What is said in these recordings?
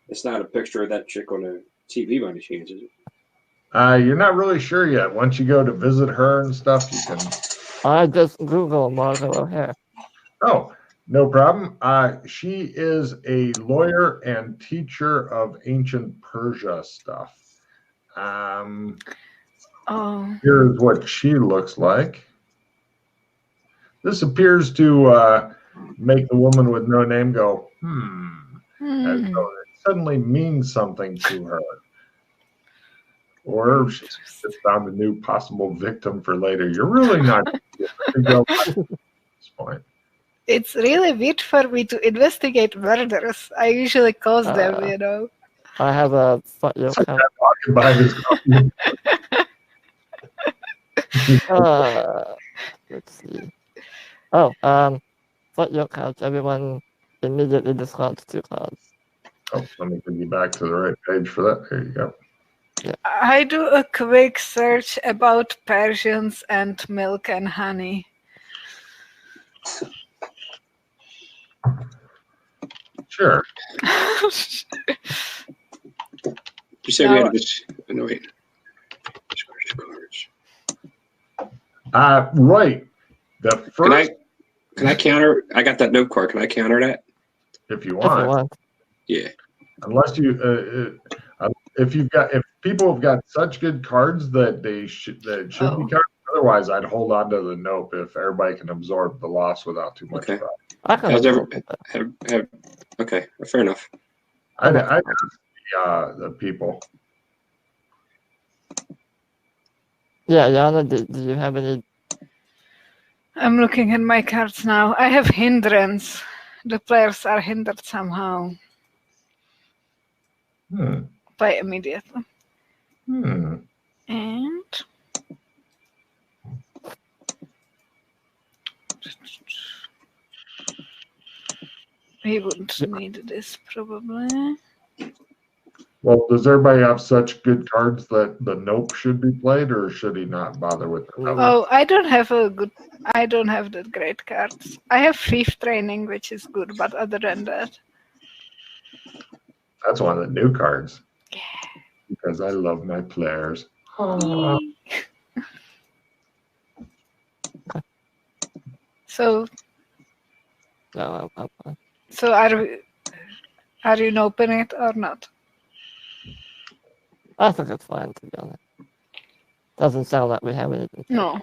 It's not a picture of that chick on the TV by any chance, is it? You're not really sure yet. Once you go to visit her and stuff, you can. I just Google Margot O'Hare. Oh, no problem. She is a lawyer and teacher of ancient Persia stuff. Here's what she looks like. This appears to make the woman with no name go, as though it suddenly means something to her. Or she just found a new possible victim for later. You're really not at this point. It's really weird for me to investigate murders. I usually cause them, you know. I have a Let's see. Fuck your couch. Everyone immediately discards 2 cards. Oh, let me bring you back to the right page for that. There you go. Yeah. I do a quick search about Persians and milk and honey. Sure. You said we had this. No, wait. Cards. Right. The first. Can I counter? I got that note card. Can I counter that? If you want. Yeah. Unless you, if people have got such good cards that they should be countered. Otherwise, I'd hold on to the nope if everybody can absorb the loss without too much. Okay, fair enough. I the people. Yeah, Yana, do you have any? I'm looking at my cards now. I have hindrance. The players are hindered somehow. By immediately. And he wouldn't need this probably. Well, does everybody have such good cards that the nope should be played, or should he not bother with the nope? Oh, I don't have the great cards. I have thief training, which is good, but other than that. That's one of the new cards. Yeah. Because I love my players. So. No, I'm fine. So are you gonna open it or not? I think it's fine, to be honest. Doesn't sound like we have anything. No.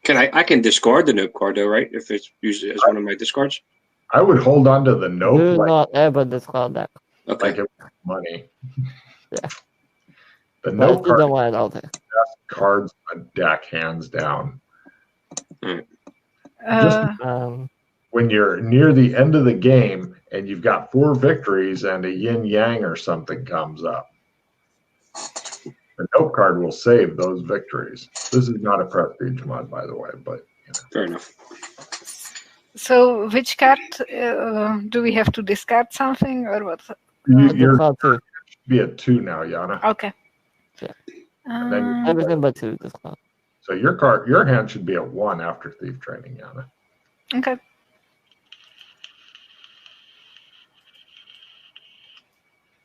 I can discard the note card though, right? If it's used as one of my discards. I would hold on to the note. Do not ever discard that. Okay. Like it was money. Yeah. The note card. Don't want it all day. Best cards on deck, hands down. When you're near the end of the game and you've got 4 victories and a yin yang or something comes up, the note card will save those victories. This is not a prestige mod, by the way, but fair enough. So, which card do we have to discard something or what? You're should be at 2 now, Yana. Okay. Yeah. And then everything but 2 discard. So your hand should be at 1 after thief training, Yana. Okay.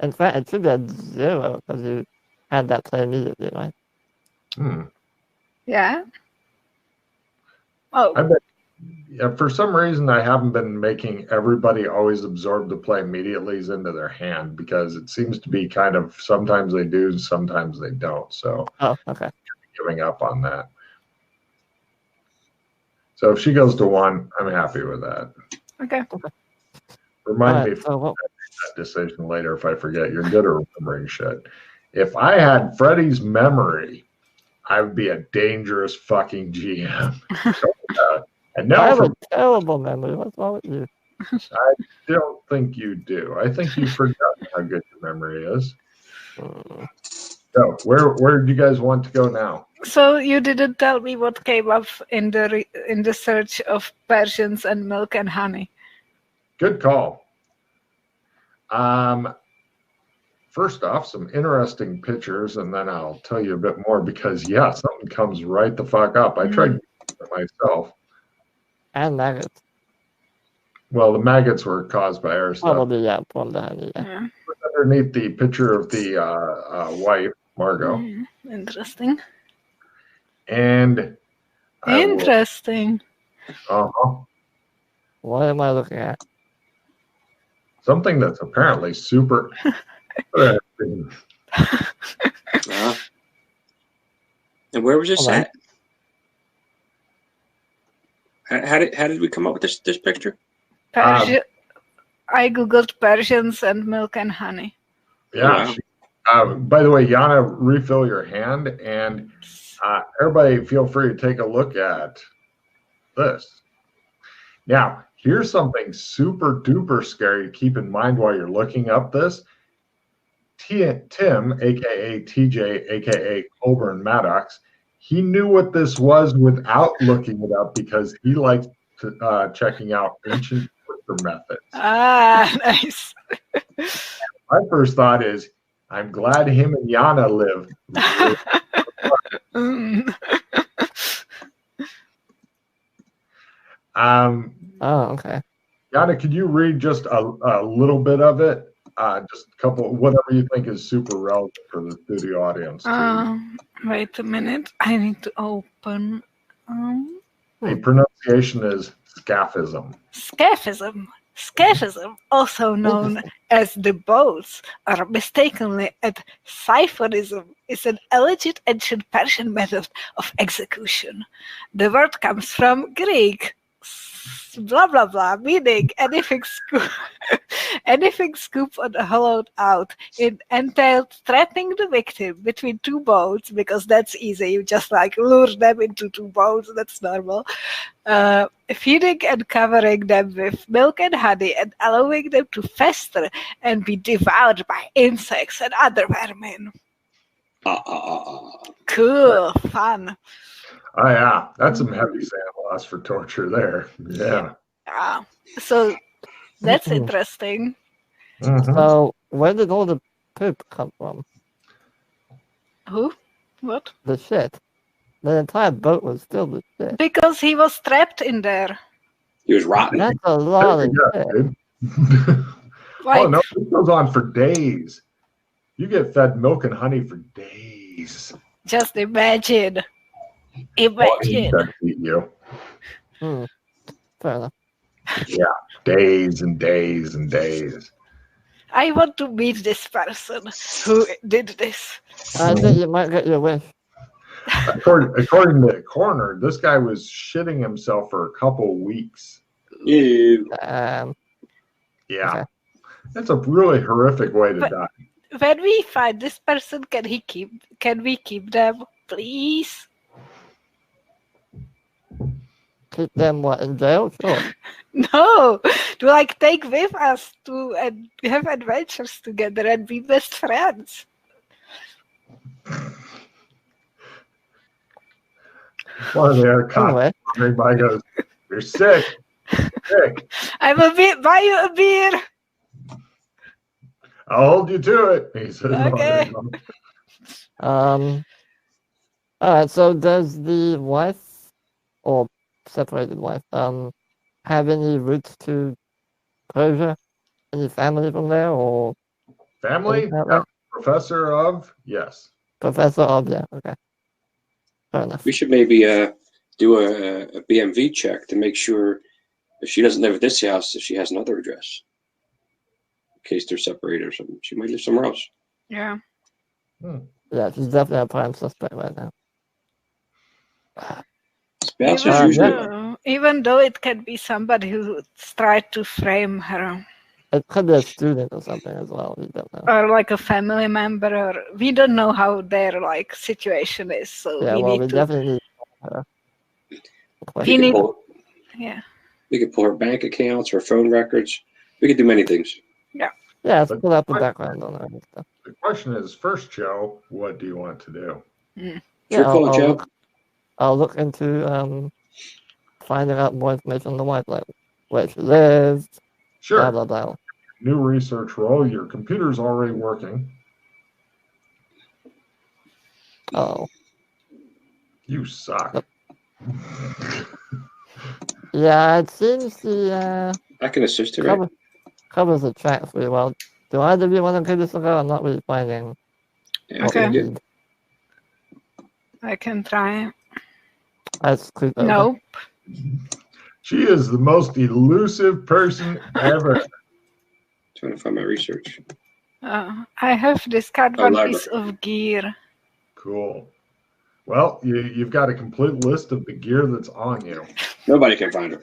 In fact, it should be at 0 because you had that play immediately, right? Yeah. Oh. I bet. Yeah, for some reason, I haven't been making everybody always absorb the play immediately into their hand because it seems to be kind of sometimes they do, sometimes they don't. So, okay. Giving up on that. So if she goes to 1, I'm happy with that. Okay. Remind me of that decision later if I forget. You're good at remembering shit. If I had Freddie's memory, I would be a dangerous fucking GM. And now I have a terrible memory. What's wrong with you? I don't think you do. I think you've forgotten how good your memory is. So where do you guys want to go now? So you didn't tell me what came up in the search of Persians and milk and honey. Good call. First off, some interesting pictures, and then I'll tell you a bit more because something comes right the fuck up. I tried it myself. And maggots. Well, the maggots were caused by our stuff. Probably, yeah, probably honey, yeah. Yeah. Underneath the picture of the wife, Margot. Interesting. And I will, Interesting. What am I looking at? something that's apparently super. And where was this All right. at? How did we come up with this picture? I googled Persians and milk and honey. Yeah. Oh, wow. By the way, Yana, refill your hand, and everybody feel free to take a look at this. Now, here's something super duper scary to keep in mind while you're looking up this. Tim, aka TJ, aka Colburn Maddox, he knew what this was without looking it up because he likes checking out ancient torture methods. Nice. My first thought is, I'm glad him and Yana live. Okay. Yana, could you read just a little bit of it? Just a couple, whatever you think is super relevant for the studio audience. Wait a minute. I need to open. The pronunciation is scaphism. Scaphism, also known as the boats, or mistakenly as cypherism, is an alleged ancient Persian method of execution. The word comes from Greek, blah blah blah, meaning anything scooped or hollowed out. It entailed threatening the victim between two boats, because that's easy. You just like lure them into two boats. That's normal. Feeding and covering them with milk and honey and allowing them to fester and be devoured by insects and other vermin. Cool, fun. Oh yeah, that's some heavy sand loss for torture there. Yeah. So that's interesting. Mhm. So where did all the poop come from? Who? What? The shit. The entire boat was filled with shit. Because he was trapped in there. He was rotten. That's a lot of Yeah, shit. dude. Like, Oh no, it goes on for days. You get fed milk and honey for days. just imagine. Well, that eat you. Fair enough. Yeah, days and days and days. I want to meet this person who did this. I think you might get your wish. According to the coroner, this guy was shitting himself for a couple weeks. Ew. Yeah. Okay. That's a really horrific way to die. When we find this person, can we keep them, please? Keep them what, in jail? Sure. No, to like take with us to and have adventures together and be best friends. One of the other cops, Anyway. everybody goes, "You're sick. Sick. I will buy you a beer. I'll hold you to it." He says, Okay. All right. So does the wife or separated wife have any roots to Persia? Any family from there or Family, anything like that? professor of, yes. Professor of, yeah. Okay. Fair enough. We should maybe do a BMV check to make sure if she doesn't live at this house, if she has another address. In case they're separated or something. She might live somewhere else. Yeah. Yeah, she's definitely a prime suspect right now. Spouse is usually Even though it can be somebody who tried to frame her. It could be a student or something as well. We don't know. Or like a family member, or we don't know how their like situation is. So Yeah, we well, need we to. definitely need her. Yeah. We could pull her bank accounts, her phone records. We could do many things. Yeah, let's pull up the background on her and stuff. The question is, first, Joe, what do you want to do? Yeah, Call, Joe. I'll look into finding out more information on the wife, like where she lives, Sure. blah, blah, blah. New research role. Your computer's already working. Oh. You suck. Yeah, it seems the I can assist her. Right? Covers the tracks really well. Do either of you want to give this a go? I'm not really finding. Yeah, what Okay. we need. I can try. Let's click over. Nope. She is the most elusive person ever. Trying to find my research. I have discarded Oh, one library. piece of gear. Cool. Well, you've got a complete list of the gear that's on you. Nobody can find her.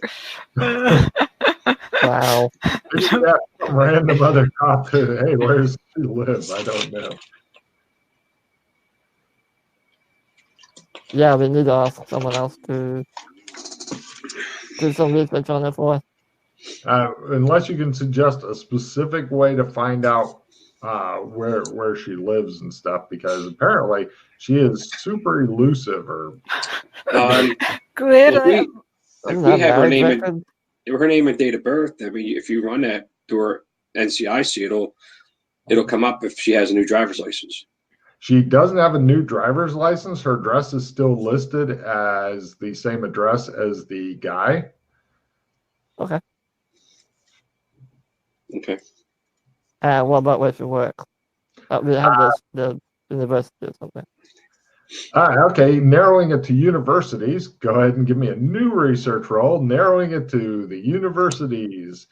Wow. Maybe that some random other cop that, hey, where does she live? I don't know. Yeah, we need to ask someone else to do some research on it for us. Unless you can suggest a specific way to find out where she lives and stuff, because apparently she is super elusive. Or Clearly. If we have her name record. and date of birth, I mean, if you run that through her NCIC, it'll come up if she has a new driver's license. she doesn't have a new driver's license. Her address is still listed as the same address as the guy. Okay. Okay. What about where she works? We have the university or something. Okay, narrowing it to universities. Go ahead and give me a new research roll. Narrowing it to the universities.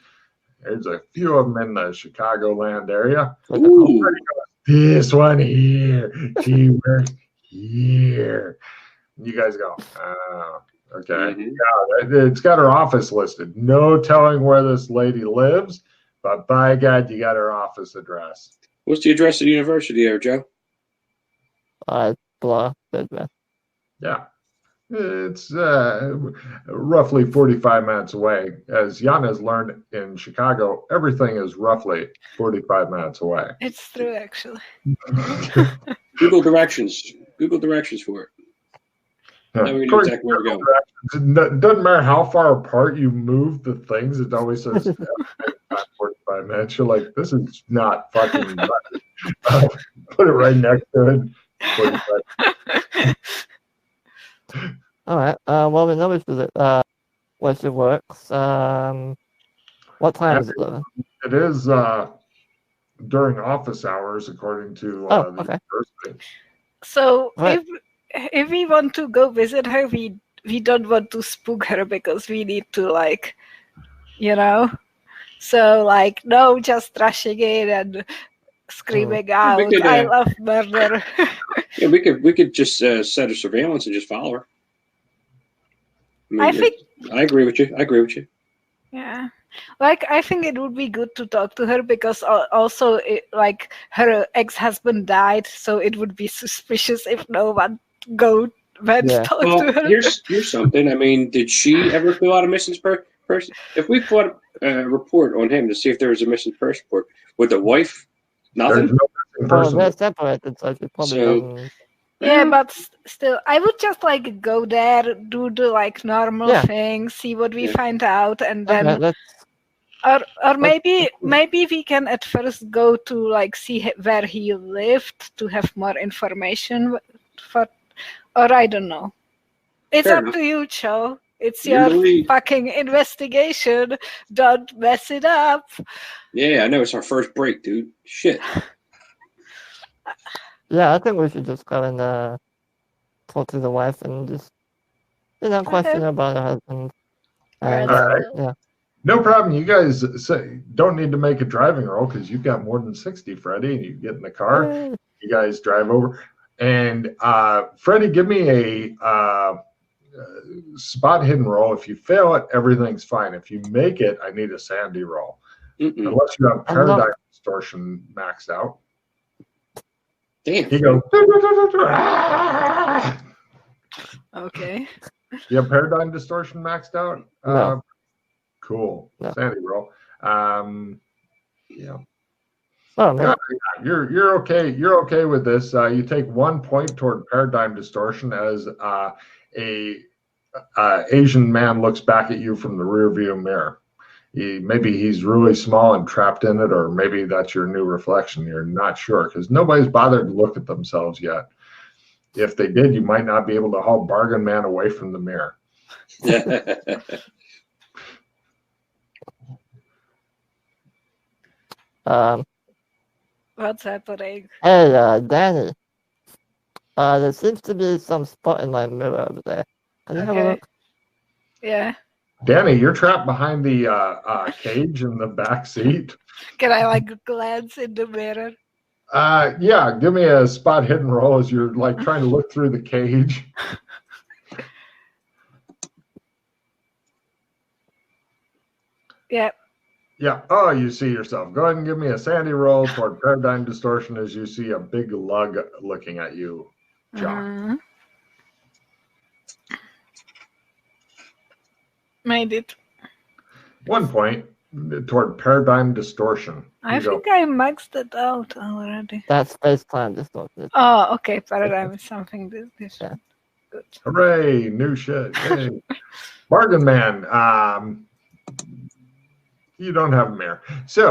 There's a few of them in the Chicagoland area. Ooh. This one here. She works here. You guys go. Okay. Mhm. Yeah, it's got her office listed. No telling where this lady lives, but by God, you got her office address. What's the address of the university there, Joe? Blah. Address. Yeah. It's roughly 45 minutes away. As Jan has learned in Chicago, everything is roughly 45 minutes away. It's true, actually. Google directions. Google directions for it. Now we know exactly where we're going. It doesn't matter how far apart you move the things, it always says 45 minutes. You're like, this is not fucking right. Put it right next to it. 45. All right. Well, we know where she works. What time is it, though? It is during office hours, according to Oh, the okay. university. So Right. if we want to go visit her, we don't want to spook her because we need to, like, you know. So, like, no, just rushing in and screaming out, We could, "I love murder." Yeah, we could just set a surveillance and just follow her. I think. I agree with you. Yeah. Like, I think it would be good to talk to her because also, like, her ex-husband died, so it would be suspicious if no one went Yeah. talk Well, to her. here's something. I mean, did she ever fill out a missing person? If we put a report on him to see if there was a missing person report, would the wife nothing? There's no missing Well, person. they're separated, so she probably So- doesn't. Yeah, but still, I would just, like, go there, do the, like, normal Yeah. thing, see what we Yeah. find out, and Okay, then, or maybe we can at first go to, like, see where he lived to have more information or I don't know. It's Fair up enough. to you, Joe. It's You're your the lead. fucking investigation. Don't mess it up. Yeah, I know it's our first break, dude. Shit. Yeah, I think we should just go and talk to the wife and just, question her about her husband. And, Alright. yeah. No problem. You guys don't need to make a driving roll because you've got more than 60, Freddie. And you get in the car, Yay. you guys drive over. And Freddie, give me a spot hidden roll. If you fail it, everything's fine. If you make it, I need a Sandy roll. Mm-mm. Unless you have I'm not- paradigm distortion maxed out. Damn. You go. Okay. You have paradigm distortion maxed out? No. Cool. No. Sandy roll. Yeah. Oh, man. You're okay. You're okay with this. You take 1 point toward paradigm distortion as a Asian man looks back at you from the rear view mirror. Maybe he's really small and trapped in it, or maybe that's your new reflection. You're not sure because nobody's bothered to look at themselves yet. If they did, you might not be able to haul Bargain Man away from the mirror. What's happening? Hey, Danny. There seems to be some spot in my mirror over there. Can you have a Okay. look? Yeah. Danny, you're trapped behind the cage in the back seat. Can I like glance in the mirror? Yeah, give me a spot hidden roll as you're like trying to look through the cage. Yeah. Yeah. Oh, you see yourself. Go ahead and give me a sandy roll toward paradigm distortion as you see a big lug looking at you, Jock. Mhm. Made it. 1 point toward paradigm distortion. I You go, think I maxed it out already. That's space-time distortion. Oh, okay. Paradigm is something different. Yeah. Good. hooray, new shit. Yay. Bargain Man. You don't have a mirror. So,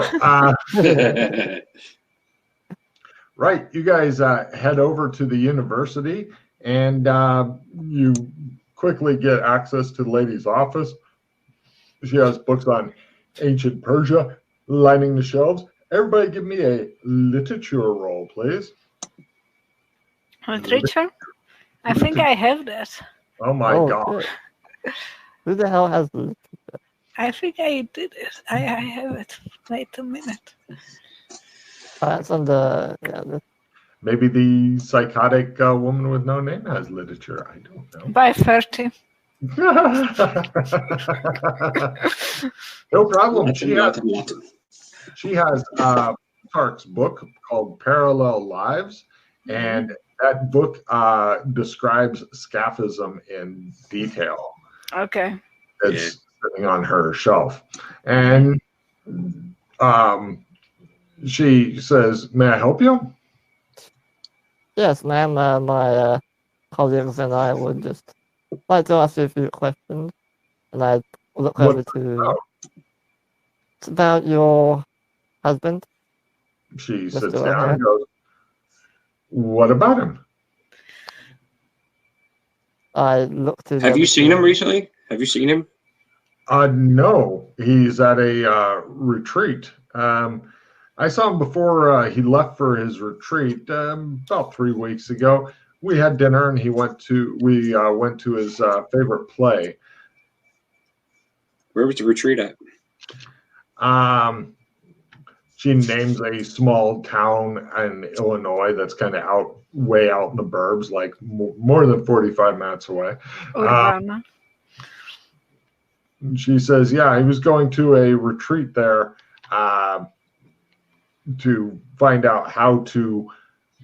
right, you guys head over to the university and you quickly get access to the lady's office. She has books on ancient Persia lining the shelves. Everybody give me a literature roll, please. Literature? I think I have that. Oh my gosh. Good. Who the hell has this? I think I did it. I have it. Wait a minute. That's on the Maybe the psychotic woman with no name has literature. I don't know. By 30. No problem. She has Tark's book called Parallel Lives, and that book describes scaphism in detail. Okay. It's sitting on her shelf, and she says, "May I help you?" Yes, ma'am. My colleagues and I would just like to ask you a few questions, and I look What- over to. It's about your husband. She Let's sits do it down here. and goes, "What about him?" I look to. the Have you other seen him two. recently? Have you seen him? No, he's at a retreat. I saw him before he left for his retreat about 3 weeks ago. We had dinner, and we went to his favorite play. Where was the retreat at? She names a small town in Illinois that's kind of way out in the burbs, like more than 45 minutes away. Urbana. She says, yeah, he was going to a retreat there to find out how to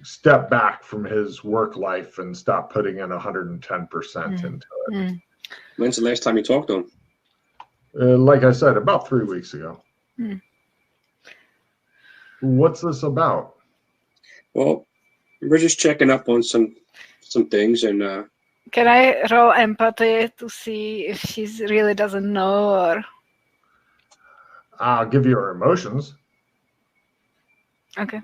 step back from his work life and stop putting in 110% into it. When's the last time you talked to him? Like I said, about 3 weeks ago. What's this about? Well, we're just checking up on some things, and Can I roll empathy to see if she really doesn't know, or? I'll give you her emotions. Okay.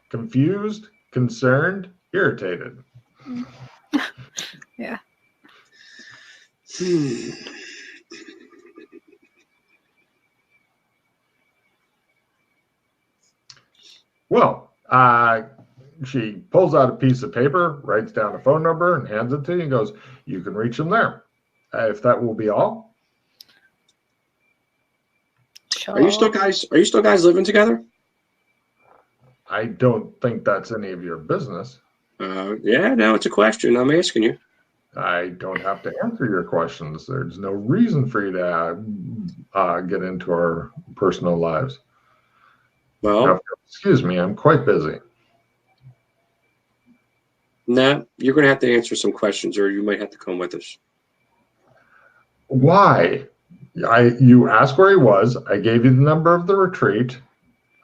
Confused, concerned, irritated. Yeah. Well, she pulls out a piece of paper, writes down a phone number, and hands it to you and goes, you can reach him there. If that will be all. Sure. Are you still guys living together? I don't think that's any of your business. Yeah, no, it's a question. I'm asking you. I don't have to answer your questions. There's no reason for you to get into our personal lives. Well, Now, excuse me, I'm quite busy. nah, you're going to have to answer some questions, or you might have to come with us. Why? You asked where he was. I gave you the number of the retreat.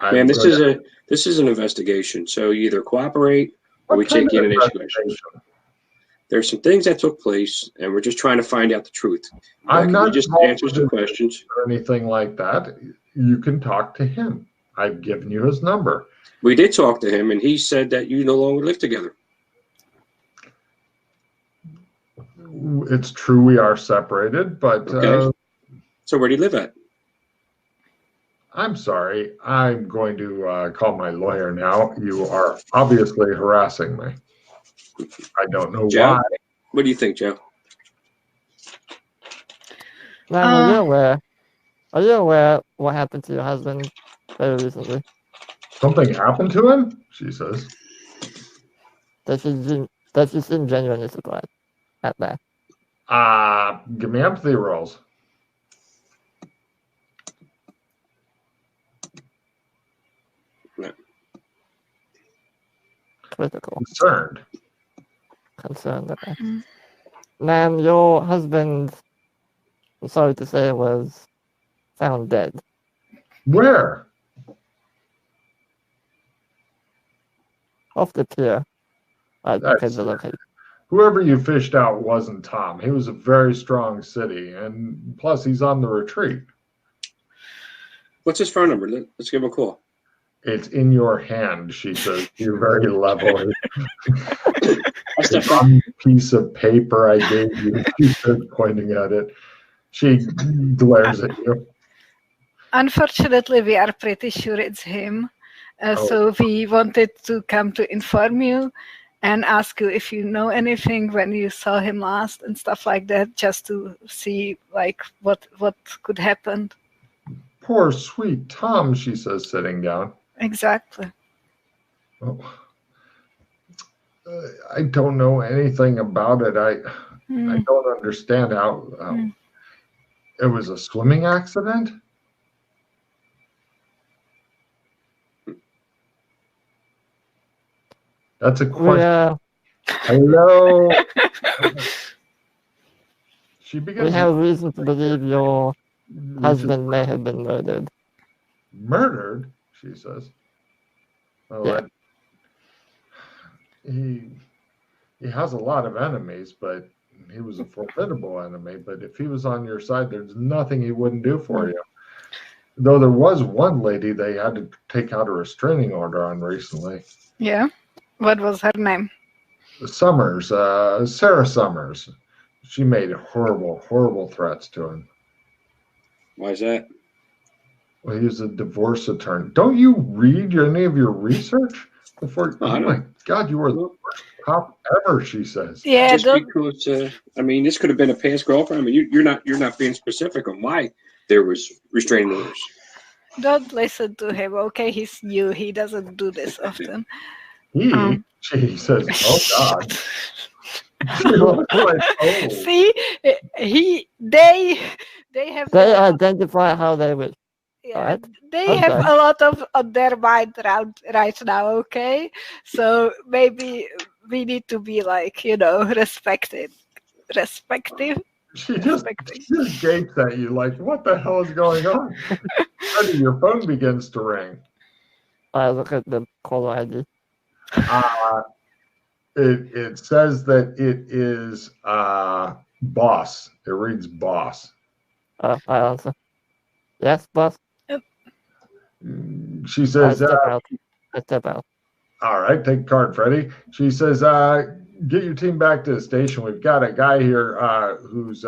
Man, this is an investigation. So you either cooperate or we take you in an issue. There's some things that took place, and we're just trying to find out the truth. I'm not just answer some questions or anything like that. You can talk to him. I've given you his number. We did talk to him, and he said that you no longer live together. It's true we are separated, but Okay. So where do you live at? I'm sorry. I'm going to call my lawyer now. You are obviously harassing me. I don't know Joe? why. What do you think, Joe? Ma'am, are you aware what happened to your husband very recently? Something happened to him? She says. Does she seem genuinely surprised at that? Give me empathy rolls. Critical. Concerned. Okay. Mm. Ma'am, your husband, I'm sorry to say, was found dead. Where? Off the pier. I That's forget the location. Whoever you fished out wasn't Tom. He was a very strong city, and plus he's on the retreat. What's his phone number? Let's give him a call. It's in your hand, she says. You're very level. I step It's back. on the piece of paper I gave you. She says, pointing at it. She glares at you. Unfortunately, we are pretty sure it's him. So we wanted to come to inform you and ask you if you know anything when you saw him last and stuff like that, just to see like what could happen. Poor sweet Tom, she says, sitting down. Exactly. Oh. I don't know anything about it. I don't understand how it was a swimming accident. That's a question. Hello. She begins. We have reason to believe your husband may have been murdered. Murdered? She says. Well, Yeah. He has a lot of enemies, but he was a formidable enemy. But if he was on your side, there's nothing he wouldn't do for you. Though there was one lady they had to take out a restraining order on recently. Yeah. What was her name? Summers, Sarah Summers. She made horrible, horrible threats to him. Why is that? Well, he was a divorce attorney. Don't you read any of your research before? Oh my God, you were the worst cop ever. She says. Yeah. Just because I mean, this could have been a past girlfriend. I mean, you're not being specific on why there was restraining orders. Don't listen to him. Okay, he's new. He doesn't do this often. She says, "Oh God." See, they have. They identify how they wish. Yeah, right? they have a lot on their mind right now. Okay, so maybe we need to be like respective. She just gapes at you like, what the hell is going on? Suddenly your phone begins to ring. I look at the caller ID. It says that it is boss. It reads boss. I answer. Yes, boss. She says, I step out. All right, take a card, Freddie. She says, get your team back to the station. We've got a guy here who's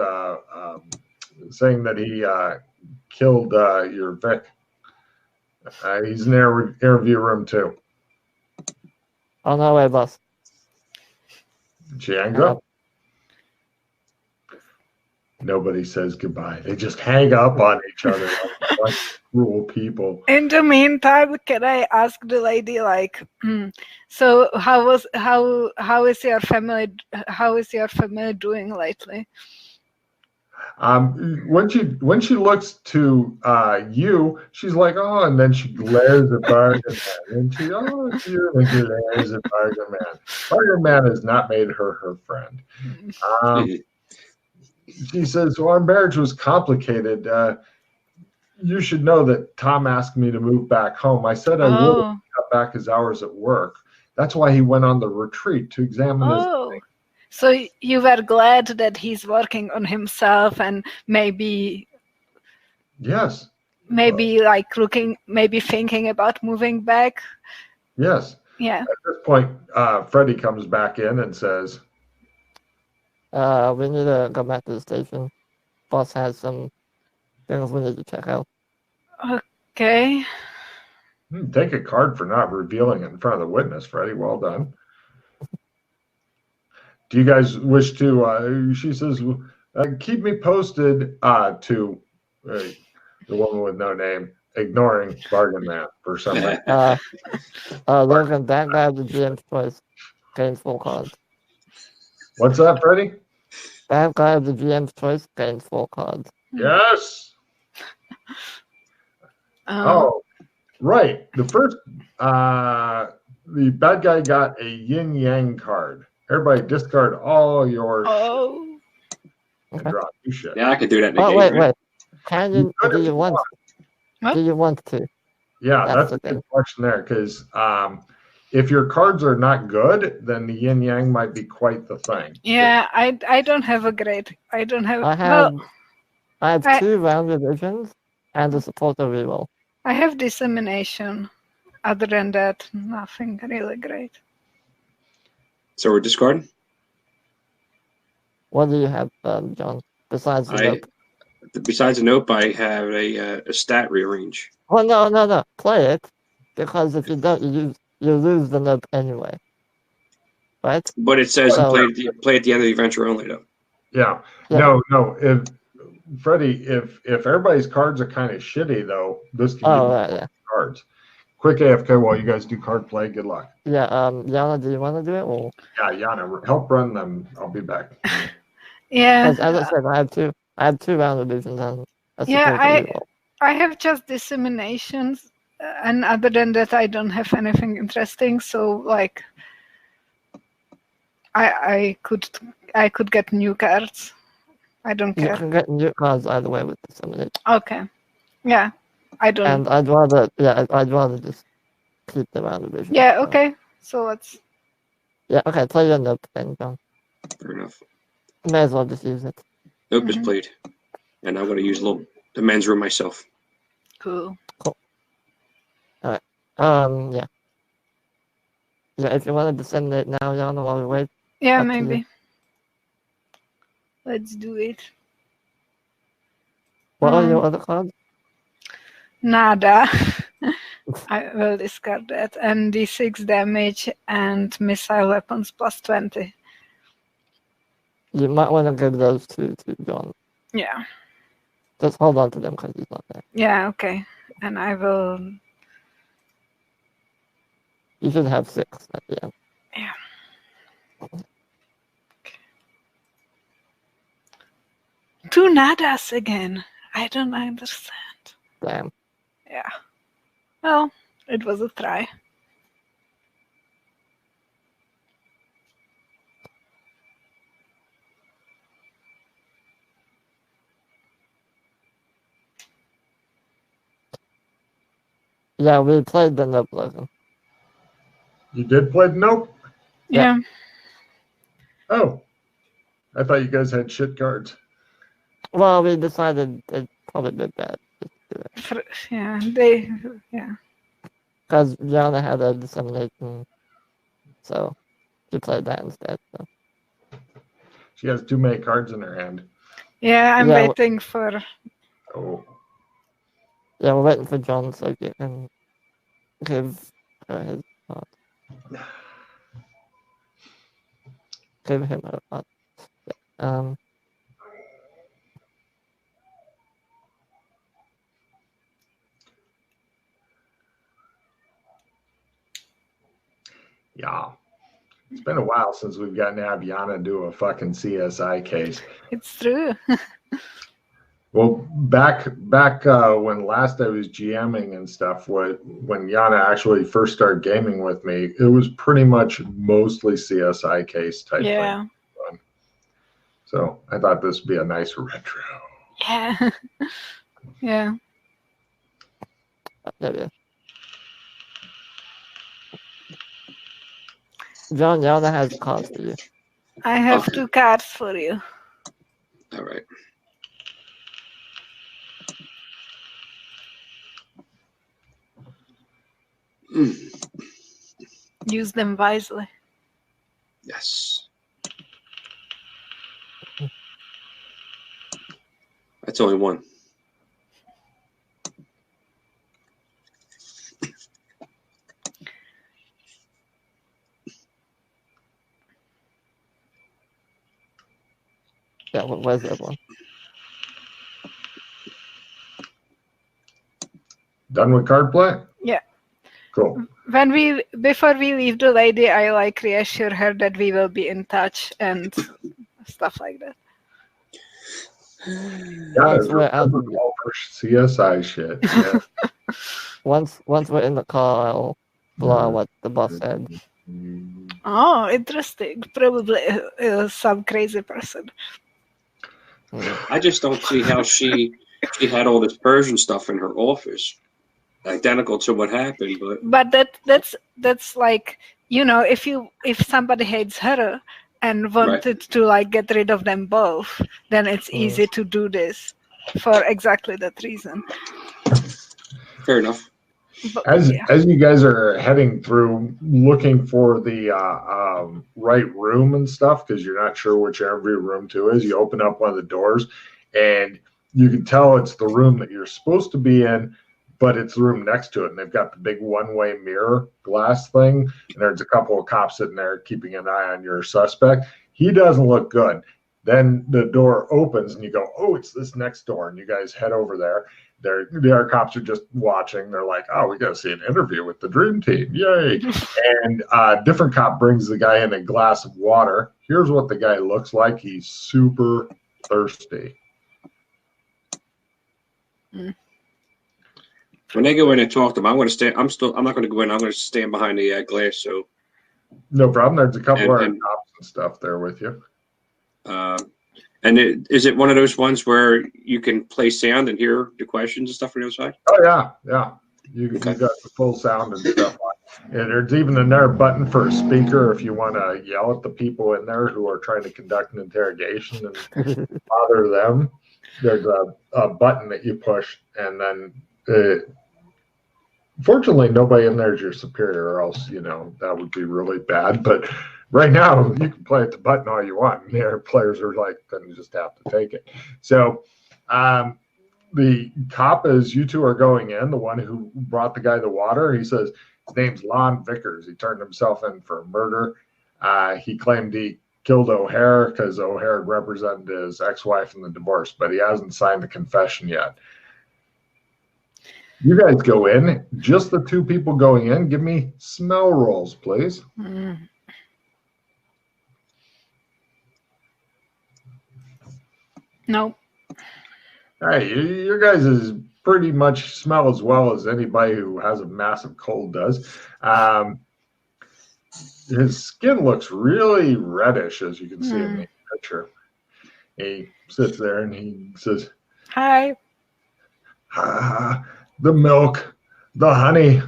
saying that he killed your Vic. He's in interview room 2. On our way, boss. She hangs up. Nobody says goodbye. They just hang up on each other like cruel people. In the meantime, can I ask the lady, like, so how is your family doing lately? When she looks to you, she's like, oh, and then she glares at Bargain Man, and she glares at Bargain Man. Bargain Man has not made her friend. She says, well, our marriage was complicated. You should know that Tom asked me to move back home. I said I would cut back his hours at work. That's why he went on the retreat to examine his thing. So you were glad that he's working on himself and maybe thinking about moving back? Yes. Yeah. At this point, Freddie comes back in and says, We need to go back to the station. Boss has some things we need to check out. Okay. Take a card for not revealing it in front of the witness, Freddie. Well done. Do you guys wish to? She says, "Keep me posted." To the woman with no name, ignoring Bargain Man for some reason. Logan, that guy the GM's choice gains 4 cards. What's that, Freddie? That guy the GM's choice gains 4 cards. Yes. Oh, right. The first, the bad guy got a yin yang card. Everybody discard all your Oh. and draw new shit. Yeah, I could do that in a Oh, game, wait, right? wait. Can you, could do if you you want? What? Do you want to? Yeah, That's that's a the good thing. question there because if your cards are not good, then the yin yang might be quite the thing. Yeah, I don't have a great. I don't have. I Well, have I- 2 round revisions and a supporter reroll. I have dissemination. Other than that, nothing really great. So we're discarding? What do you have, John? Besides the nope? Besides a nope, I have a stat rearrange. Well, no. Play it, because if you don't, you lose the nope anyway. Right? But it says So- play at the end of the adventure only, though. Yeah. Yeah. No. If Freddie, if everybody's cards are kind of shitty though, this can give you right, yeah. cards. Quick AFK while you guys do card play. Good luck. Yeah, Yana, do you want to do it? Or Yeah, Yana, help run them. I'll be back. Yeah. because as I said, I have 2 round revisions and a Yeah, supporter reroll. I have just disseminations, and other than that, I don't have anything interesting. So like, I could get new cards. I don't You care. can get new cards either way with disseminate. Okay. Yeah, I don't. And I'd rather just keep the round revision. Yeah. So- Okay. So let's. Yeah. Okay. Play your nope then, John. Fair enough. May as well just use it. Nope is played. And I'm going to use the men's room myself. Cool. Yeah. Yeah. If you want to disseminate now, Yana, while we wait. Yeah, Up to you. maybe. Let's do it. What are your other cards? Nada. I will discard that. And D6 damage and missile weapons plus 20. You might want to give those to John. Yeah. Just hold on to them because he's not there. Yeah, okay. And I will. You should have 6 at the end. Yeah. 2 nadas again. I don't understand. Damn. Yeah. Well, it was a try. Yeah, we played the nope lesson. You did play nope. Yeah. Yeah. Oh, I thought you guys had shit cards. Well, we decided it probably be bad. Yeah. Yeah. Because Yana had a dissemination, so she played that instead. So. She has too many cards in her hand. Yeah, I'm Yeah, waiting for. Oh, Yeah, we're waiting for John so you can give her his card. Give him her card. Yeah. yeah. It's been a while since we've gotten to have Yana do a fucking CSI case. It's true. Well, back when last I was GMing and stuff, when Yana actually first started gaming with me, it was pretty much mostly CSI case type Yeah. thing. So I thought this would be a nice retro. Yeah. Yeah. There we go. John, Yana has cards for you. I have Okay. 2 cards for you. All right. Use them wisely. Yes. That's only one. Yeah, where's the other one? Done with card play? Yeah. Cool. Before we leave the lady, I like reassure her that we will be in touch and stuff like that. Once we're out, All for CSI shit. Yeah. once we're in the car, I'll blow out what the boss said. Oh, interesting. Probably some crazy person. I just don't see how she had all this Persian stuff in her office, identical to what happened. But that's like, if somebody hates her and wanted to like get rid of them both, then it's easy to do this for exactly that reason. Fair enough. But, As you guys are heading through looking for the right room and stuff, because you're not sure which interview room 2 is, you open up one of the doors and you can tell it's the room that you're supposed to be in, but it's the room next to it. And they've got the big one-way mirror glass thing. And there's a couple of cops sitting there keeping an eye on your suspect. He doesn't look good. Then the door opens and you go, oh, it's this next door. And you guys head over there. The other cops are just watching. They're like, oh, we got to see an interview with the dream team. Yay. And a different cop brings the guy in a glass of water. Here's what the guy looks like. He's super thirsty. When they go in and talk to them, I'm going to stay. I'm not going to go in. I'm going to stand behind the glass. So no problem. There's a couple of cops and stuff there with you. And is it one of those ones where you can play sound and hear the questions and stuff from the other side? Oh yeah. You got the full sound and stuff. And there's even another button for a speaker if you want to yell at the people in there who are trying to conduct an interrogation and bother them. There's a button that you push, and then fortunately nobody in there is your superior, or else that would be really bad. But right now you can play at the button all you want, and the other players are like, then you just have to take it. So the cop, as you two are going in, the one who brought the guy the water, he says his name's Lon Vickers. He turned himself in for murder. He claimed he killed O'Hare because O'Hare represented his ex-wife in the divorce, but he hasn't signed the confession yet. You guys go in, just the two people going in. Give me smell rolls, please. No. All right, your guys is pretty much smell as well as anybody who has a massive cold does. His skin looks really reddish, as you can see in the picture. He sits there and he says, "Hi." The milk, the honey,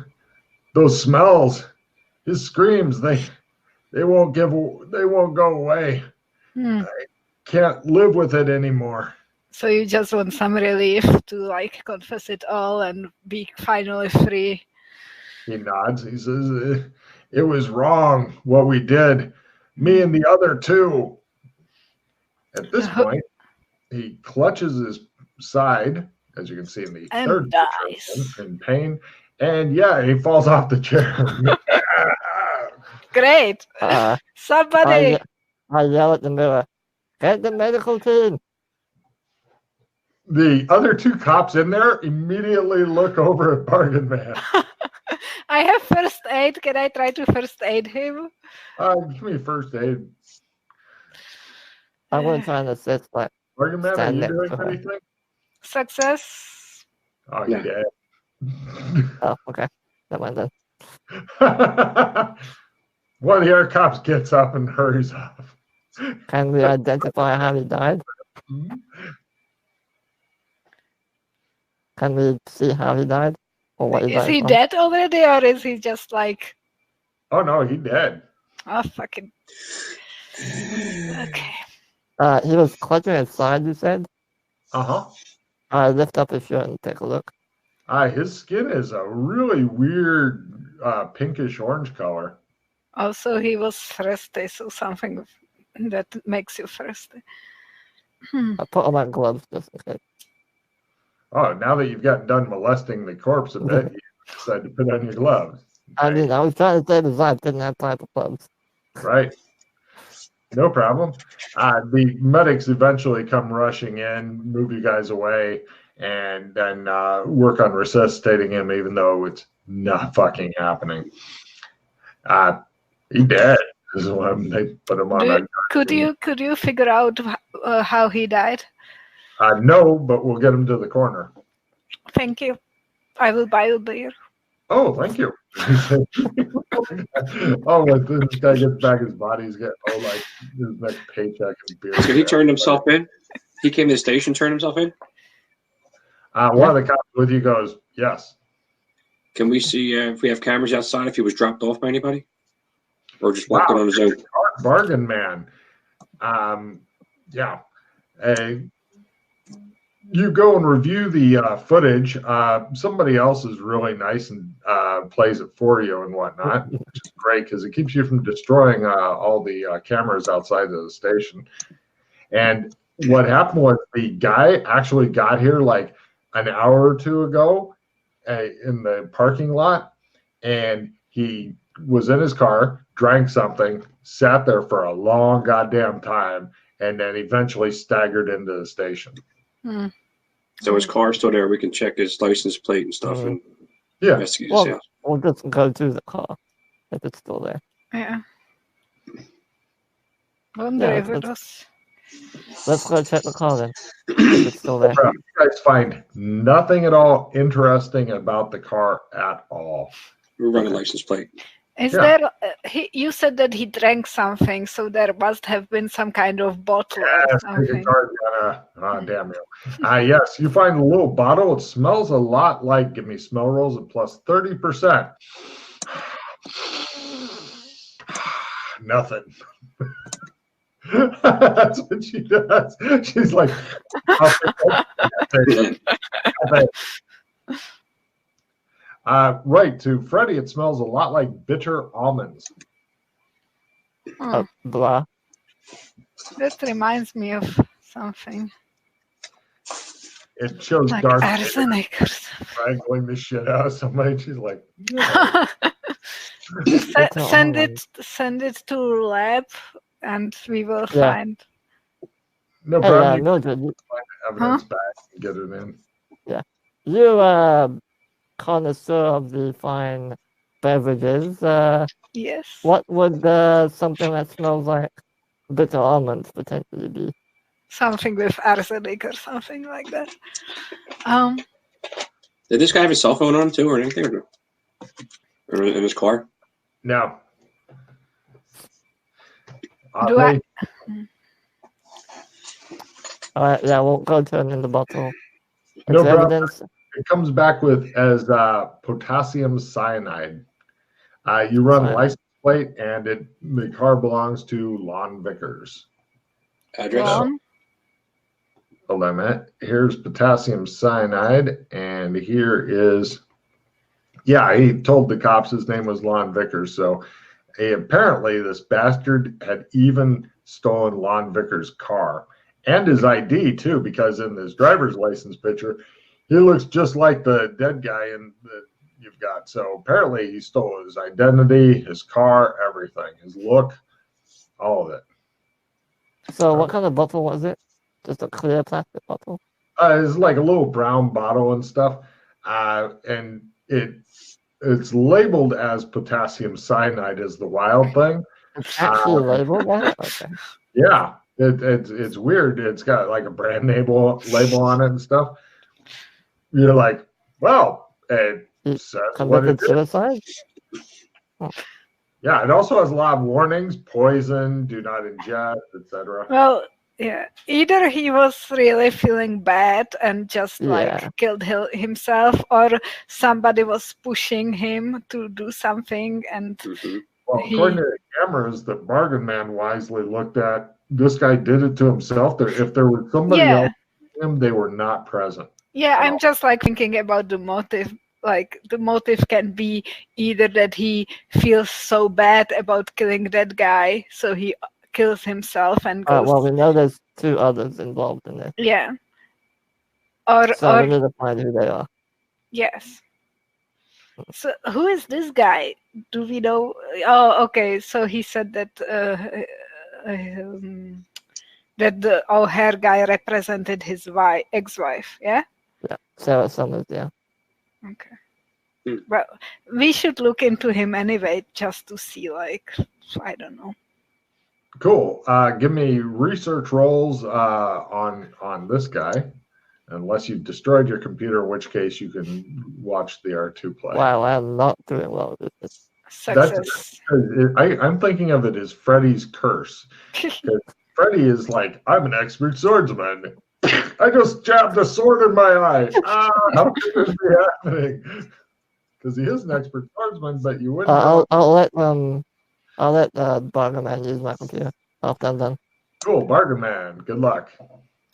those smells, his screams, they won't go away. I can't live with it anymore. So you just want some relief to like confess it all and be finally free. He nods. He says, it was wrong what we did. Me and the other two. At this point, he clutches his side, as you can see in the third picture, in pain. And yeah, he falls off the chair. Great. Somebody. I yell at the mirror, get the medical team. The other two cops in there immediately look over at Bargain Man. I have first aid. Can I try to first aid him? Give me first aid. I'm going to try and assist. Bargain Man, are you doing anything? Success. Oh, you did. Oh, okay. Never mind then. One of the other cops gets up and hurries off. Can we identify how he died? Can we see how he died? Or what he died he from? dead already, or is he just like... Oh, no, he dead. Oh, fucking... Okay. He was clutching his side, you said? Uh-huh. Lift up his shirt and take a look. His skin is a really weird pinkish orange color. Also, he was thirsty, so something... that makes you thirsty. I put on my gloves just in case. Oh, now that you've gotten done molesting the corpse a bit, you decide to put on your gloves. I mean, I was trying to save his life, didn't have time for clubs. Right. No problem. The medics eventually come rushing in, move you guys away, and then work on resuscitating him, even though it's not fucking happening. He dead. This is when they put him on. Could you figure out how he died? No, but we'll get him to the corner. Thank you. I will buy a beer. Oh, thank you. Oh, when this guy gets back his body, he's getting like his next paycheck and beer. So he turned himself in? He came to the station, turned himself in? One of the cops with you goes, yes. Can we see if we have cameras outside if he was dropped off by anybody? Or just walking on his own? Bargain man. Yeah. You go and review the footage. Somebody else is really nice and plays it for you and whatnot, which is great because it keeps you from destroying all the cameras outside of the station. And what happened was the guy actually got here like an hour or two ago in the parking lot, and he was in his car, drank something, sat there for a long goddamn time, and then eventually staggered into the station. So his car's still there. We can check his license plate and stuff and investigate his house. We'll just go to the car if it's still there. Yeah. Wonder if it was. Let's go check the car then. If it's still there. You guys find nothing at all interesting about the car at all. We're running license plate. Is there? You said that he drank something, so there must have been some kind of bottle or something. Damn you. Yes, you find a little bottle. It smells a lot like. Give me smell rolls at plus 30%. Nothing. That's what she does. She's like, right, to Freddie, it smells a lot like bitter almonds. Blah. That reminds me of something. It shows like dark arsenic or something. strangling the shit out of somebody. She's like, send it to lab, and we will find. No problem. Mildred, find the evidence back and get it in. Yeah, you connoisseur of the fine beverages. Yes. What would something that smells like bitter almonds potentially be? Something with arsenic or something like that. Did this guy have a cell phone on too, or anything, or in his car? No. Do I? Yeah, we'll go turn in the bottle. No problem. Evidence. It comes back with as potassium cyanide. You run license plate, and the car belongs to Lon Vickers. Address? Hold on a minute. Here's potassium cyanide, and here is. Yeah, he told the cops his name was Lon Vickers, so apparently this bastard had even stolen Lon Vickers' car and his ID too, because in his driver's license picture, he looks just like the dead guy that you've got. So apparently he stole his identity, his car, everything, his look, all of it. So what kind of bottle was it? Just a clear plastic bottle? It's like a little brown bottle and stuff, and it's labeled as potassium cyanide as the wild thing. It's actually labeled that? Okay. Yeah, it's weird. It's got like a brand label on it and stuff. You're like, well, it says what it is. Suicide? Yeah, it also has a lot of warnings: poison, do not ingest, etc. Well, yeah. Either he was really feeling bad and just killed himself, or somebody was pushing him to do something. And well, according to the cameras that Bargain Man wisely looked at, this guy did it to himself. If there was somebody else with him, they were not present. Yeah, I'm just like thinking about the motive. Like the motive can be either that he feels so bad about killing that guy, so he kills himself and goes. Well, we know there's two others involved in it. Yeah. So we or need to find who they are. yes. So who is this guy? Do we know? Oh, okay. So he said that that the hair guy represented his ex-wife. Yeah. Yeah, Sarah Summers, yeah. Okay. Hmm. Well, we should look into him anyway, just to see. Like, I don't know. Cool. Give me research rolls on this guy, unless you've destroyed your computer, in which case you can watch the R2 play. Wow, I'm not doing well with this. Success. I'm thinking of it as Freddy's curse. Freddy is like, I'm an expert swordsman. I just jabbed a sword in my eye. How could this be happening? Because he is an expert swordsman, but you wouldn't know. I'll let Bargaman use my computer after I'm done. Cool, Bargain Man. Good luck.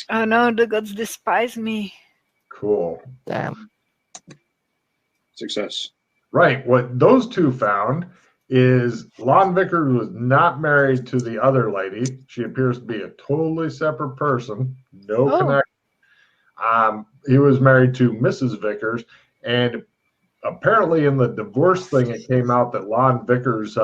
Oh no, the gods despise me. Cool. Damn. Success. Right. What those two found is Lon Vickers was not married to the other lady. She appears to be a totally separate person. No connection. He was married to Mrs. Vickers, and apparently in the divorce thing, it came out that Lon Vickers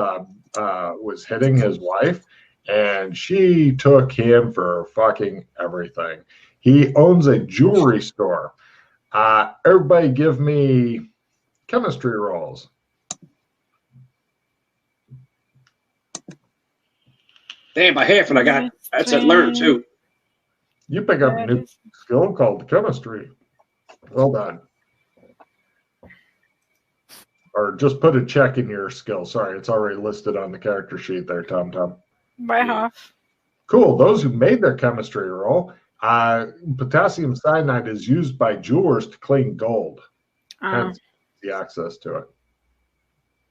was hitting his wife, and she took him for fucking everything. He owns a jewelry store. Everybody give me chemistry rolls. Damn, by half, and I got that's at learn too. You pick up a new skill called chemistry. Well done. Or just put a check in your skill. Sorry, it's already listed on the character sheet there, Tom. By half. Cool. Those who made their chemistry roll, potassium cyanide is used by jewelers to clean gold. Hence the access to it.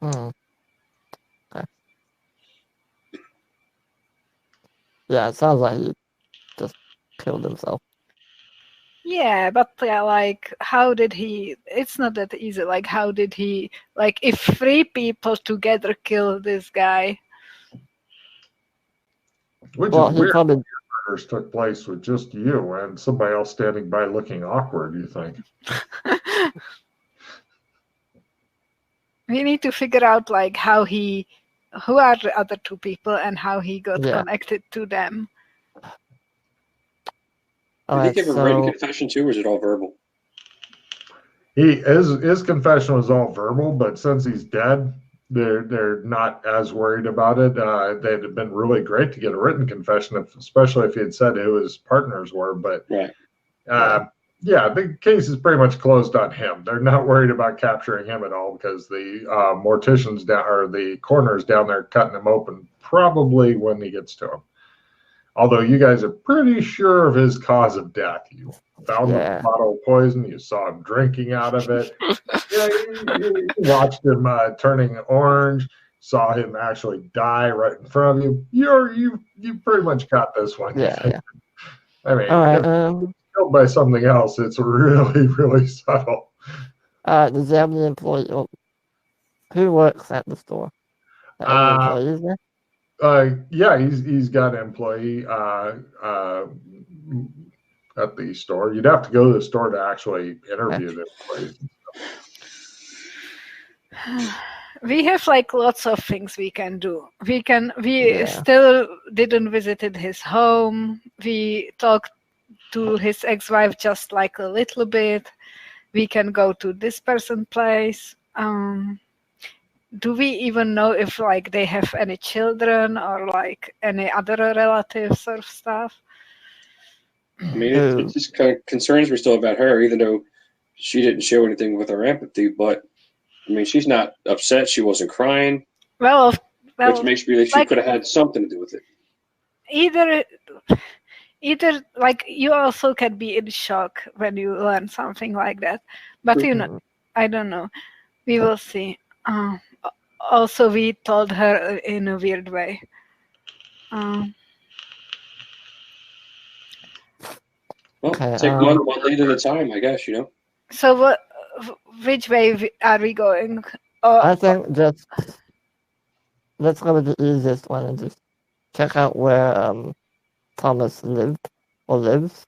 Okay. Yeah, it sounds like he just killed himself. Yeah, but like, how did he? It's not that easy. Like, how did he? Like, if 3 people together kill this guy. Which is weird. Probably murders took place with just you and somebody else standing by looking awkward. You think? We need to figure out like who are the other 2 people and how he got connected to them. Did he give a written confession too, or is it all verbal? His confession was all verbal, but since he's dead, they're not as worried about it. They'd have been really great to get a written confession, especially if he had said who his partners were. But yeah, the case is pretty much closed on him. They're not worried about capturing him at all because the morticians the coroners down there cutting him open probably when he gets to him. Although you guys are pretty sure of his cause of death. You found the bottle of poison. You saw him drinking out of it. You watched him turning orange. Saw him actually die right in front of you. You pretty much got this one. Yeah. I mean, if killed by something else, it's really, really subtle. Does he have any employee? Who works at the store? Any employees there? Yeah, he's got an employee at the store. You'd have to go to the store to actually interview the employees. We have like lots of things we can do. We still didn't visited his home. We talked to his ex-wife just like a little bit. We can go to this person's place. Do we even know if like they have any children or like any other relatives or stuff? I mean, it just kind of concerns me still about her, even though she didn't show anything with her empathy. But I mean, she's not upset. She wasn't crying. Well, which makes me think she could have had something to do with it. Either like you also can be in shock when you learn something like that. But I don't know. We will see. Also, we told her in a weird way. Take one lead at a time, I guess, So, which way are we going? I think just let's go with the easiest one and just check out where Thomas lived or lives.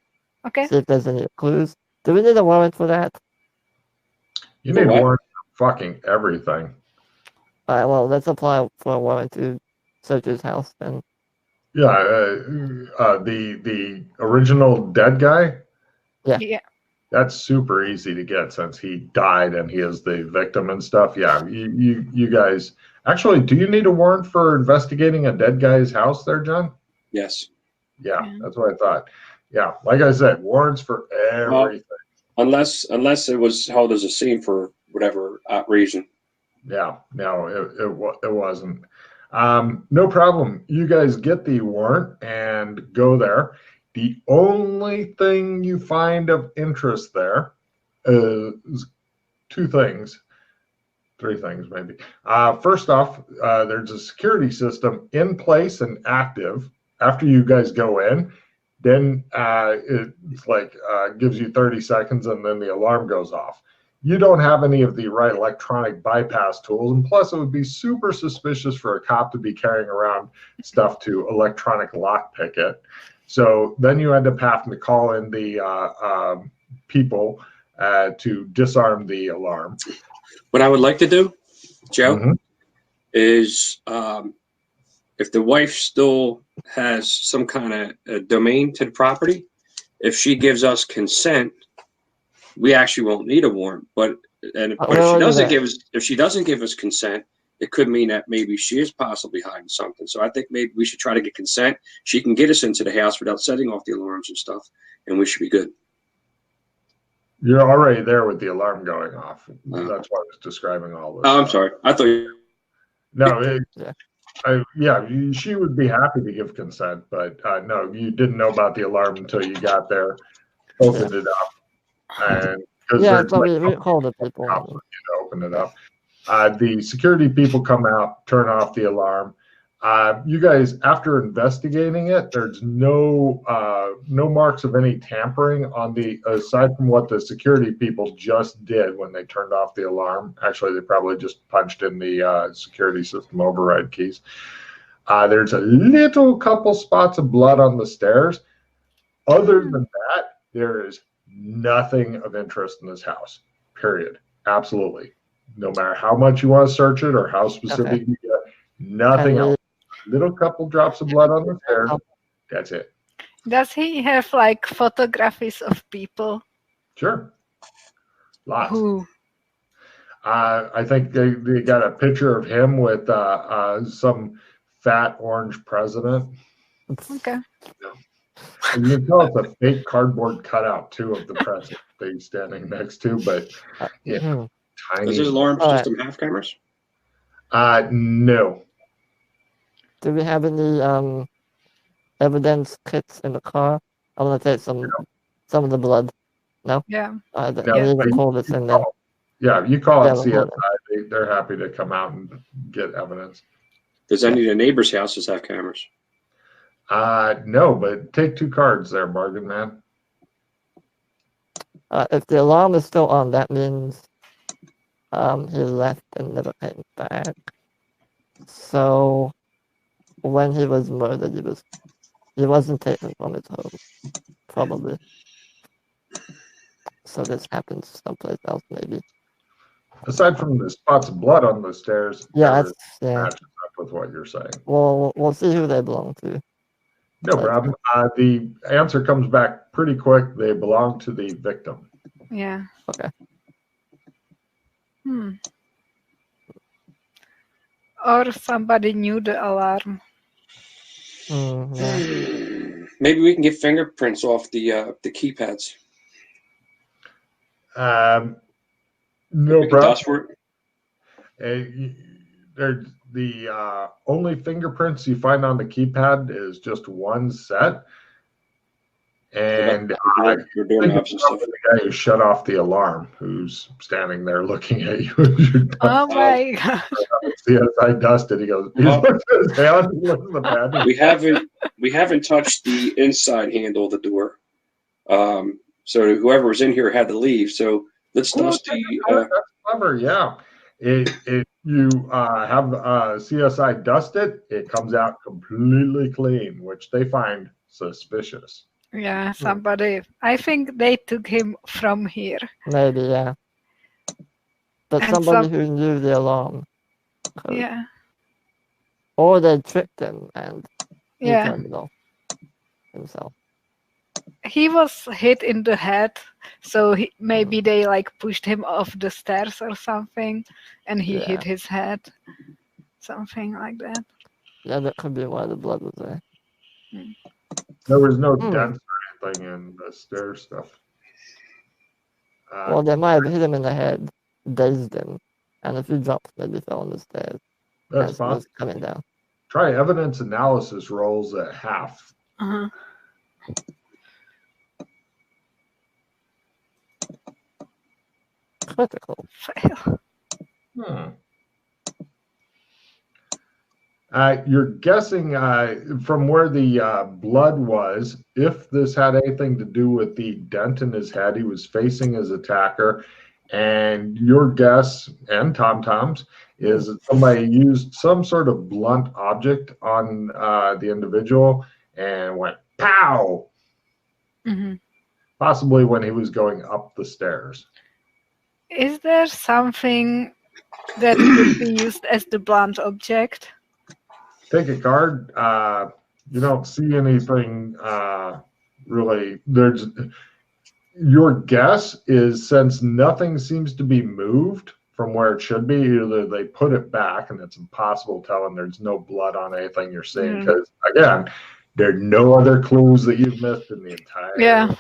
Okay. See if there's any clues. Do we need a warrant for that? You For need what? warrants for fucking everything. All right, well, let's apply for a warrant to search his house then. Yeah, the original dead guy. Yeah. Yeah. That's super easy to get since he died and he is the victim and stuff. Yeah, you guys. Actually, do you need a warrant for investigating a dead guy's house there, John? Yes. Yeah, Yeah. that's what I thought. Yeah, like I said, warrants for everything. Unless it was held as a scene for whatever reason. Yeah, no, it wasn't. No problem. You guys get the warrant and go there. The only thing you find of interest there is two things, three things maybe. First off, there's a security system in place and active. After you guys go in, then it's like gives you 30 seconds and then the alarm goes off. You don't have any of the right electronic bypass tools, and plus it would be super suspicious for a cop to be carrying around stuff to electronic lockpick it. So then you end up having to call in the people to disarm the alarm. What I would like to do, Joe, Mhm. is if the wife still has some kind of domain to the property, if she gives us consent, we actually won't need a warrant. But if she doesn't give us consent, it could mean that maybe she is possibly hiding something. So I think maybe we should try to get consent. She can get us into the house without setting off the alarms and stuff, and we should be good. You're already there with the alarm going off. That's why I was describing all this. Oh, I'm sorry. I thought you. No, Yeah. she would be happy to give consent, but no, you didn't know about the alarm until you got there, opened it up, and because Yeah, there's so we called the people. to open it up. The security people come out, turn off the alarm. You guys, after investigating it, there's no marks of any tampering on the aside from what the security people just did when they turned off the alarm. Actually, they probably just punched in the security system override keys. There's a little couple spots of blood on the stairs. Other than that, there is nothing of interest in this house. Period. Absolutely. No matter how much you want to search it or how specific you get, nothing else. Little couple drops of blood on the stairs. That's it. Does he have like photographies of people? Sure. Lots. Who? I think they got a picture of him with some fat orange president. Okay. And you can tell it's a fake cardboard cutout too of the president that he's standing next to, but tiny. Is his alarm system half cameras? No. Do we have any evidence kits in the car? I want to take some of the blood. No? Yeah. I need to call this in then. Yeah, you call it Yeah, CSI. They're happy to come out and get evidence. Does any of the neighbors' houses have cameras? No, but take two cards there, bargain man. If the alarm is still on, that means he left and never came back. So when he was murdered, he wasn't taken from his home, probably. So this happens someplace else, maybe. Aside from the spots of blood on the stairs, Matches up with what you're saying. We'll see who they belong to. No problem. The answer comes back pretty quick. They belong to the victim. Yeah. Okay. Or somebody knew the alarm. Yeah. Maybe we can get fingerprints off the keypads. No problem. For it. The only fingerprints you find on the keypad is just one set. And your doorknobs and stuff. The guy who shut off the alarm, who's standing there looking at you. Oh my god! CSI dusted. He goes. He looks at his hand. He looks at the pad. We haven't touched the inside handle of the door. So whoever was in here had to leave. So let's dust the. That's clever. Yeah. You have CSI dust it. It comes out completely clean, which they find suspicious. Yeah, somebody. I think they took him from here. Maybe, yeah. But And somebody who knew the alarm code. Yeah, Or they tricked him and he yeah. turned it off himself. He was hit in the head, so maybe they like pushed him off the stairs or something, and he hit his head. Something like that. Yeah, that could be why the blood was there. There was no dents or anything in the stair stuff. Well, they might have hit him in the head, dazed him, and a few drops maybe fell on the stairs That's as he was possible. coming down. Try evidence analysis rolls at half. Uh-huh. Critical. Fail. You're guessing from where the blood was, if this had anything to do with the dent in his head, he was facing his attacker. And your guess, and Tom's, is that somebody used some sort of blunt object on the individual and went pow, possibly when he was going up the stairs. Is there something that could be used as the blunt object? Take a card. You don't see anything really. There's your guess is, since nothing seems to be moved from where it should be, either they put it back and it's impossible to tell, and there's no blood on anything you're seeing, because again, there are no other clues that you've missed in the entire.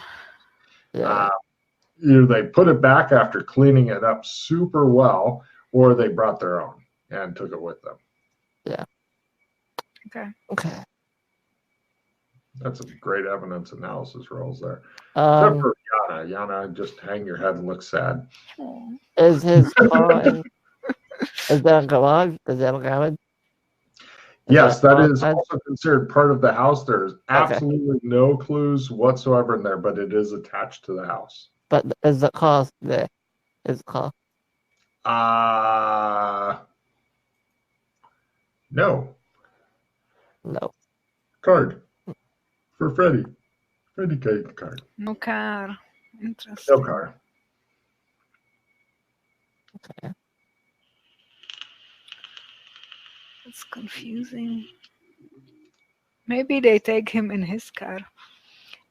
Either they put it back after cleaning it up super well, or they brought their own and took it with them. Okay. That's a great evidence analysis rolls there. Except Um, for Yana. Yana, just hang your head and look sad. is his car in, is there a garage? Is there a garage? Yes, that is outside? also considered part of the house. There's absolutely no clues whatsoever in there, but it is attached to the house. But is the car there? His car? No. No. Card for Freddie. Freddie card. No car. Interesting. No car. Okay. It's confusing. Maybe they take him in his car.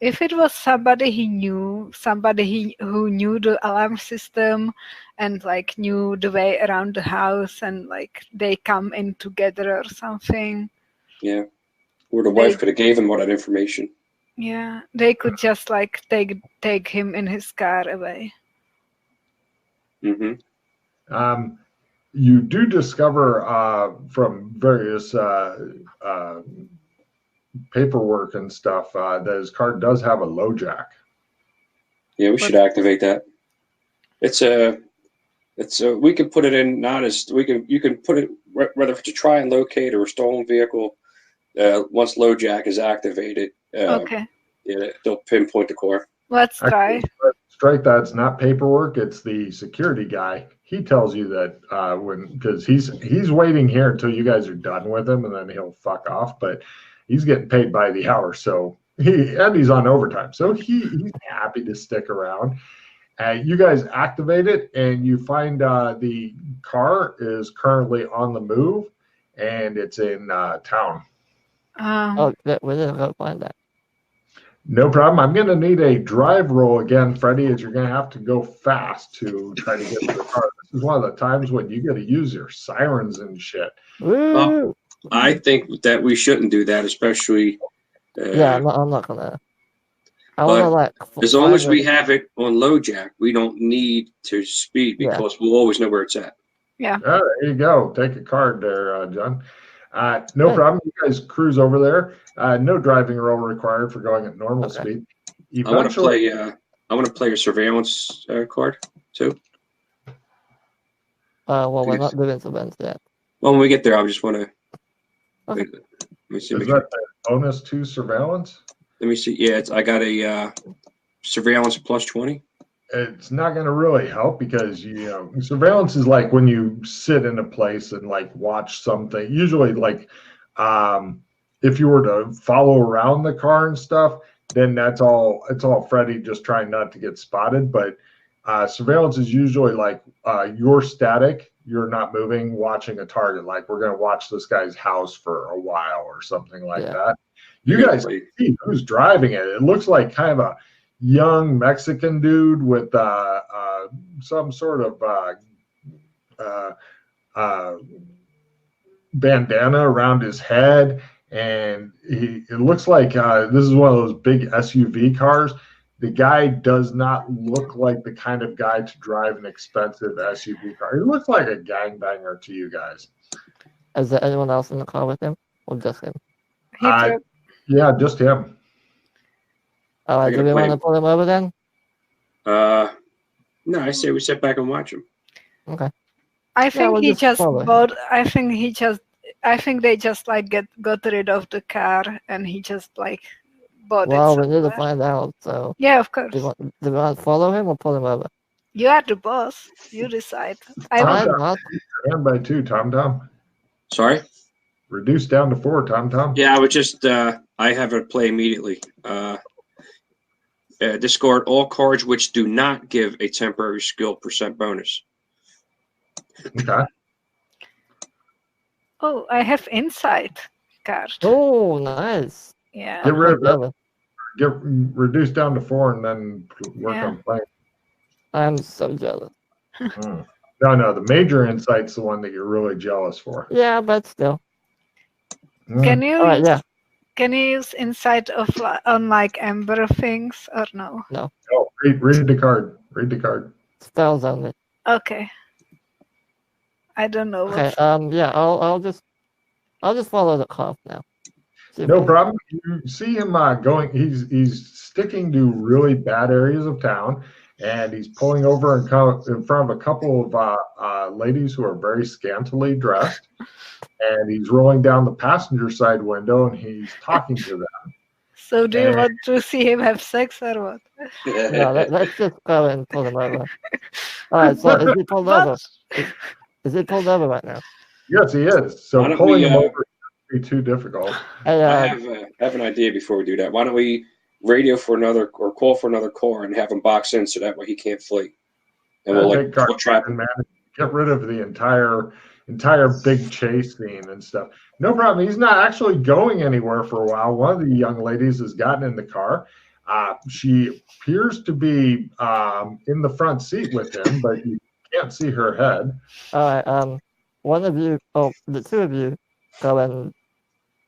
If it was somebody he knew, who knew the alarm system and like knew the way around the house, and like they come in together or something. Yeah. Or the wife could have gave him all that information. Yeah, they could just like take him in his car away. You do discover from various paperwork and stuff that his car does have a low jack. Yeah, we should activate that. It's a we can put it in, not as you can put it whether to try and locate or a stolen vehicle. Once low jack is activated, Okay, yeah, they'll pinpoint the car. let's try. Strike that. It's not paperwork. It's the security guy. He tells you that because he's waiting here until you guys are done with him, and then he'll fuck off. But he's getting paid by the hour, so he's on overtime, so he's happy to stick around. You guys activate it, and you find the car is currently on the move, and it's in town. Oh, we didn't go find that. No problem. I'm going to need a drive roll again, Freddie, as you're going to have to go fast to try to get to the car. This is one of the times when you got to use your sirens and shit. Woo! I think that we shouldn't do that, especially. Yeah, I'm not gonna. I want to like. As long as we have it on low jack, we don't need to speed because we'll always know where it's at. Yeah. There you go. Take a card there, John. No problem. You guys cruise over there. No driving roll required for going at normal speed. I want to play a surveillance card too. Well, we're not doing surveillance yet. Well, when we get there, I just want to. Okay. Let me see. Is that the bonus to surveillance? Let me see. Yeah, I got a surveillance plus 20. It's not going to really help because surveillance is like when you sit in a place and like watch something. Usually, like if you were to follow around the car and stuff, then it's all Freddy just trying not to get spotted. But surveillance is usually like you're static, you're not moving, watching a target. Like we're going to watch this guy's house for a while or something like that. You guys see who's driving it. It looks like kind of a young Mexican dude with some sort of bandana around his head. And it looks like this is one of those big SUV cars. The guy does not look like the kind of guy to drive an expensive SUV car. He looks like a gangbanger to you guys. Is there anyone else in the car with him, or just him? Yeah, just him. All right, do we want to pull him over then? No, I say we sit back and watch him. Okay. I think he just bought. I think they just like got rid of the car, and he just like bought it. Well, we need to find out. So yeah, of course. Do we want to follow him or pull him over? You are the boss. You decide. I'm by 2, Tom. Sorry. Reduce down to 4, Tom. Yeah, I would just. I have it play immediately. Discard all cards which do not give a temporary skill % bonus. Okay. Oh, I have insight card. Oh, nice. Yeah. Get rid of that. Reduce down to 4 and then work on playing. I'm so jealous. No, the major insight's the one that you're really jealous for. Yeah, but still. Can you? All right, yeah. Can you use insight on like amber things or no? No. Oh, read the card. Read the card. Spells only. Okay. I don't know. Okay. Yeah. I'll just follow the cop now. No problem. You see him going. He's sticking to really bad areas of town, and he's pulling over in front of a couple of ladies who are very scantily dressed. And he's rolling down the passenger side window, and he's talking to them. So, do you want to see him have sex or what? No, let's just go and pull him over. All right. So, is he pulled over? Is he pulled over right now? Yes, he is. So pulling him over shouldn't be too difficult. I have an idea before we do that. Why don't we radio for another or call for another car and have him box in so that way he can't flee, and we'll trap him. Get rid of the entire big chase scene and stuff. No problem. He's not actually going anywhere for a while. One of the young ladies has gotten in the car. She appears to be in the front seat with him, but you can't see her head. All right. One of you, the two of you, go and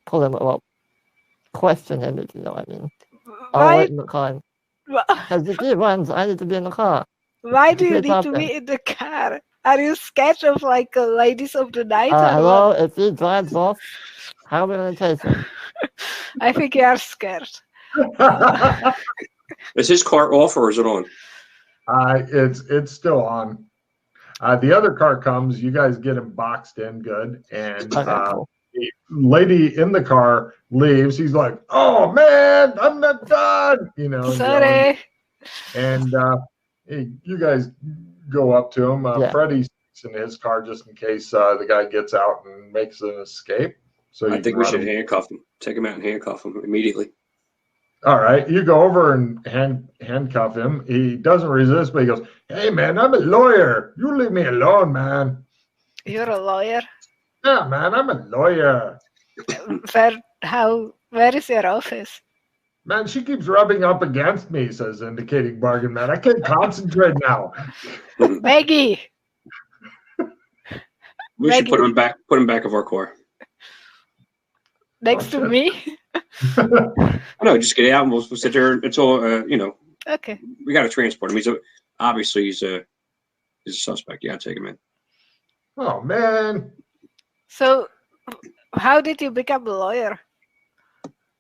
pull him. Well, question him if you know what I mean. I'll wait in the car. Because if he runs, I need to be in the car. Why do you need to be in the car? Are you scared of like ladies of the night? Hello, if he drives off, how are we going to chase him? I think you are scared. Is his car off or is it on? It's still on. The other car comes. You guys get him boxed in good, and the lady in the car leaves. He's like, "Oh man, I'm not done." You know. Sorry. And you guys go up to him. Freddy's in his car just in case the guy gets out and makes an escape. So I think we should handcuff him. Take him out and handcuff him immediately. All right, you go over and handcuff him. He doesn't resist, but he goes, "Hey man, I'm a lawyer. You leave me alone, man." You're a lawyer? Yeah, man, I'm a lawyer. Where is your office? Man, she keeps rubbing up against me, says indicating bargain man. I can't concentrate now. Maggie. We should put him back of our car. Next to me? No, just get out and we'll sit there until Okay. We got to transport him. He's a suspect. You got to take him in. Oh man. So, how did you become a lawyer?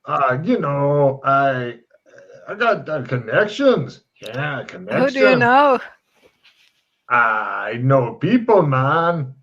I got connections. Yeah, connections. Who do you know? I know people, man.